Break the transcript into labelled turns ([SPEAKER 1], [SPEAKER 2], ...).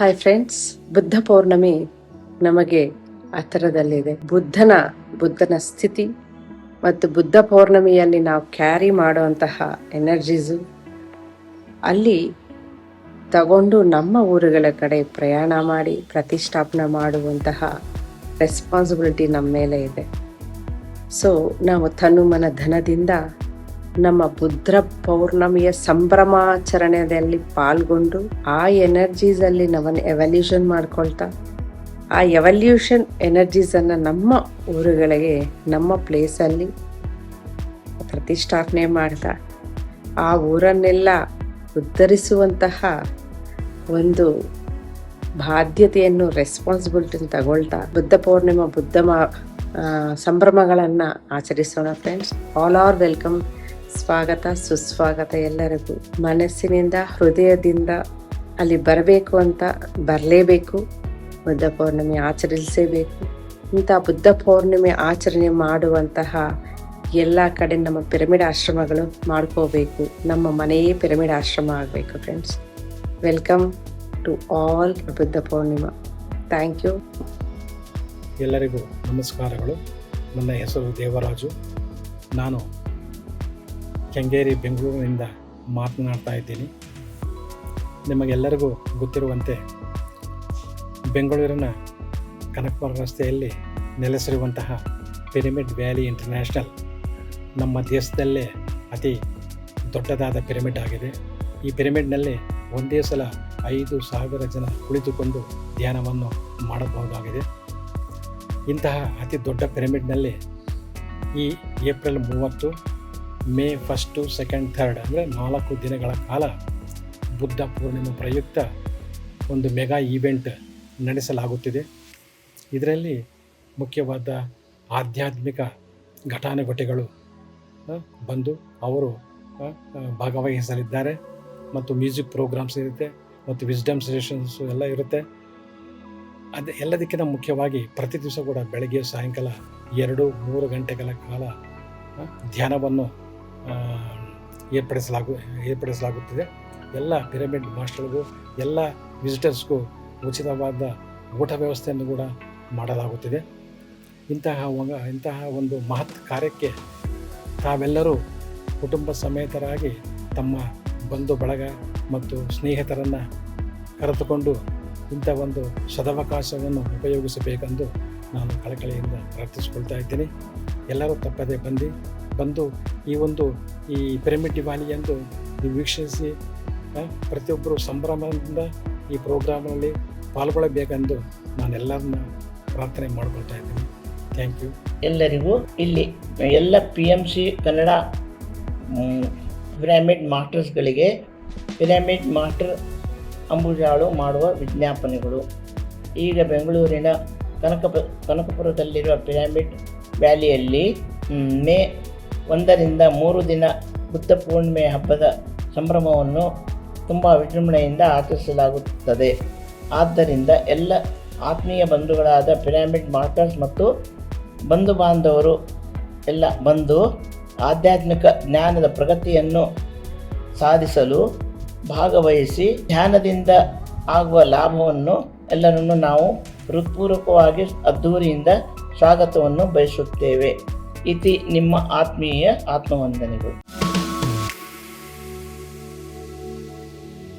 [SPEAKER 1] Hi friends, Buddha ಪೌರ್ಣಮಿ ನಮಗೆ ಹತ್ತಿರದಲ್ಲಿದೆ. ಬುದ್ಧನ ಸ್ಥಿತಿ ಮತ್ತು ಬುದ್ಧ ಪೌರ್ಣಮಿಯಲ್ಲಿ ನಾವು ಕ್ಯಾರಿ ಮಾಡುವಂತಹ ಎನರ್ಜೀಸು ಅಲ್ಲಿ ತಗೊಂಡು ನಮ್ಮ ಊರುಗಳ ಕಡೆ ಪ್ರಯಾಣ ಮಾಡಿ ಪ್ರತಿಷ್ಠಾಪನೆ ಮಾಡುವಂತಹ ರೆಸ್ಪಾನ್ಸಿಬಿಲಿಟಿ ನಮ್ಮ ಮೇಲೆ ಇದೆ. ಸೊ ನಾವು ತನುಮನ ಧನದಿಂದ ನಮ್ಮ ಬುದ್ಧ ಪೌರ್ಣಮಿಯ ಸಂಭ್ರಮಾಚರಣೆಯಲ್ಲಿ ಪಾಲ್ಗೊಂಡು ಆ ಎನರ್ಜೀಸಲ್ಲಿ ನಾವನ್ನು ಎವಲ್ಯೂಷನ್ ಮಾಡ್ಕೊಳ್ತಾ ಆ ಎವಲ್ಯೂಷನ್ ಎನರ್ಜೀಸನ್ನು ನಮ್ಮ ಊರುಗಳಿಗೆ ನಮ್ಮ ಪ್ಲೇಸಲ್ಲಿ ಪ್ರತಿಷ್ಠಾಪನೆ ಮಾಡ್ತಾ ಆ ಊರನ್ನೆಲ್ಲ ಉದ್ಧರಿಸುವಂತಹ ಒಂದು ಬಾಧ್ಯತೆಯನ್ನು ರೆಸ್ಪಾನ್ಸಿಬಿಲಿಟಿನ ತಗೊಳ್ತಾ ಬುದ್ಧ ಪೌರ್ಣಿಮಾ ಸಂಭ್ರಮಗಳನ್ನು ಆಚರಿಸೋಣ. Friends, all are welcome. ಸ್ವಾಗತ ಸುಸ್ವಾಗತ ಎಲ್ಲರಿಗೂ. ಮನಸ್ಸಿನಿಂದ ಹೃದಯದಿಂದ ಅಲ್ಲಿ ಬರಬೇಕು ಅಂತ ಬರಲೇಬೇಕು. ಬುದ್ಧ ಪೌರ್ಣಿಮೆ ಆಚರಿಸಲೇಬೇಕು. ಇಂಥ ಬುದ್ಧ ಪೌರ್ಣಿಮೆ ಆಚರಣೆ ಮಾಡುವಂತಹ ಎಲ್ಲ ಕಡೆ ನಮ್ಮ ಪಿರಮಿಡ್ ಆಶ್ರಮಗಳು ಮಾಡ್ಕೋಬೇಕು. ನಮ್ಮ ಮನೆಯೇ ಪಿರಮಿಡ್ ಆಶ್ರಮ ಆಗಬೇಕು. Friends, welcome to all Buddha Purnima. Thank you.
[SPEAKER 2] ಎಲ್ಲರಿಗೂ ನಮಸ್ಕಾರಗಳು. ನನ್ನ ಹೆಸರು ದೇವರಾಜು. ನಾನು ಕೆಂಗೇರಿ, ಬೆಂಗಳೂರಿನಿಂದ ಮಾತನಾಡ್ತಾ ಇದ್ದೀನಿ. ನಿಮಗೆಲ್ಲರಿಗೂ ಗೊತ್ತಿರುವಂತೆ ಬೆಂಗಳೂರಿನ ಕನಕಪುರ ರಸ್ತೆಯಲ್ಲಿ ನೆಲೆಸಿರುವಂತಹ ಪಿರಮಿಡ್ ವ್ಯಾಲಿ ಇಂಟರ್ನ್ಯಾಷನಲ್ ನಮ್ಮ ದೇಶದಲ್ಲೇ ಅತಿ ದೊಡ್ಡದಾದ ಪಿರಮಿಡ್ ಆಗಿದೆ. ಈ ಪಿರಮಿಡ್ನಲ್ಲಿ ಒಂದೇ ಸಲ 5,000 ಜನ ಕುಳಿತುಕೊಂಡು ಧ್ಯಾನವನ್ನು ಮಾಡಬಹುದಾಗಿದೆ. ಇಂತಹ ಅತಿ ದೊಡ್ಡ ಪಿರಮಿಡ್ನಲ್ಲಿ ಈ ಏಪ್ರಿಲ್ 30, ಮೇ 1, 2, 3 ಅಂದರೆ 4 ದಿನಗಳ ಕಾಲ ಬುದ್ಧ ಪೂರ್ಣಿಮೆ ಪ್ರಯುಕ್ತ ಒಂದು ಮೆಗಾ ಈವೆಂಟ್ ನಡೆಸಲಾಗುತ್ತಿದೆ. ಇದರಲ್ಲಿ ಮುಖ್ಯವಾದ ಆಧ್ಯಾತ್ಮಿಕ ಘಟಾನುಘಟಿಗಳು ಬಂದು ಅವರು ಭಾಗವಹಿಸಲಿದ್ದಾರೆ ಮತ್ತು ಮ್ಯೂಸಿಕ್ ಪ್ರೋಗ್ರಾಮ್ಸ್ ಇರುತ್ತೆ ಮತ್ತು ವಿಸ್ಡಮ್ ಸೆಷನ್ಸು ಎಲ್ಲ ಇರುತ್ತೆ. ಅದು ಎಲ್ಲದಕ್ಕಿಂತ ಮುಖ್ಯವಾಗಿ ಪ್ರತಿ ದಿವಸ ಕೂಡ ಬೆಳಗ್ಗೆ ಸಾಯಂಕಾಲ 2-3 ಗಂಟೆಗಳ ಕಾಲ ಧ್ಯಾನವನ್ನು ಏರ್ಪಡಿಸಲಾಗುತ್ತಿದೆ. ಎಲ್ಲ ಪಿರಮಿಡ್ ಮಾಸ್ಟರ್ಗೂ ಎಲ್ಲ ವಿಸಿಟರ್ಸ್ಗೂ ಉಚಿತವಾದ ಊಟ ವ್ಯವಸ್ಥೆಯನ್ನು ಕೂಡ ಮಾಡಲಾಗುತ್ತಿದೆ. ಇಂತಹ ಒಂದು ಮಹತ್ ಕಾರ್ಯಕ್ಕೆ ತಾವೆಲ್ಲರೂ ಕುಟುಂಬ ಸಮೇತರಾಗಿ ತಮ್ಮ ಬಂಧು ಬಳಗ ಮತ್ತು ಸ್ನೇಹಿತರನ್ನು ಕರೆದುಕೊಂಡು ಇಂಥ ಒಂದು ಸದವಕಾಶವನ್ನು ಉಪಯೋಗಿಸಬೇಕೆಂದು ನಾನು ಕಳಕಳಿಯಿಂದ ಪ್ರಾರ್ಥಿಸಿಕೊಳ್ತಾ ಇದ್ದೀನಿ. ಎಲ್ಲರೂ ತಪ್ಪದೇ ಬಂದು ಈ ಪಿರಮಿಡ್ ವ್ಯಾಲಿಯಂದು ವೀಕ್ಷಿಸಿ ಪ್ರತಿಯೊಬ್ಬರು ಸಂಭ್ರಮದಿಂದ ಈ ಪ್ರೋಗ್ರಾಮ್ನಲ್ಲಿ ಪಾಲ್ಗೊಳ್ಳಬೇಕೆಂದು ನಾನೆಲ್ಲರನ್ನ ಪ್ರಾರ್ಥನೆ ಮಾಡ್ಕೊಳ್ತಾ ಇದ್ದೀನಿ. Thank you.
[SPEAKER 3] ಎಲ್ಲರಿಗೂ ಇಲ್ಲಿ ಎಲ್ಲ PMC ಕನ್ನಡ ಪಿರಮಿಡ್ ಮಾಸ್ಟರ್ಸ್ಗಳಿಗೆ ಪಿರಮಿಡ್ ಮಾಸ್ಟರ್ ಅಂಬುಜಾಳು ಮಾಡುವ ವಿಜ್ಞಾಪನೆಗಳು. ಈಗ ಬೆಂಗಳೂರಿನ ಕನಕಪುರದಲ್ಲಿರುವ ಪಿರಮಿಡ್ ವ್ಯಾಲಿಯಲ್ಲಿ ಮೇ 1ರಿಂದ 3 ದಿನ ಬುದ್ಧ ಪೂರ್ಣಿಮೆ ಹಬ್ಬದ ಸಂಭ್ರಮವನ್ನು ತುಂಬ ವಿಜೃಂಭಣೆಯಿಂದ ಆಚರಿಸಲಾಗುತ್ತದೆ. ಆದ್ದರಿಂದ ಎಲ್ಲ ಆತ್ಮೀಯ ಬಂಧುಗಳಾದ ಪಿರಮಿಡ್ ಮಾಸ್ಟರ್ಸ್ ಮತ್ತು ಬಂಧು ಬಾಂಧವರು ಎಲ್ಲ ಬಂದು ಆಧ್ಯಾತ್ಮಿಕ ಜ್ಞಾನದ ಪ್ರಗತಿಯನ್ನು ಸಾಧಿಸಲು ಭಾಗವಹಿಸಿ ಧ್ಯಾನದಿಂದ ಆಗುವ ಲಾಭವನ್ನು ಎಲ್ಲರನ್ನು ನಾವು ಹೃತ್ಪೂರ್ವಕವಾಗಿ ಅದ್ಧೂರಿಯಿಂದ ಸ್ವಾಗತವನ್ನು ಬಯಸುತ್ತೇವೆ. ಇತಿ ನಿಮ್ಮ ಆತ್ಮೀಯ ಆತ್ಮವಂದನೆಗಳು.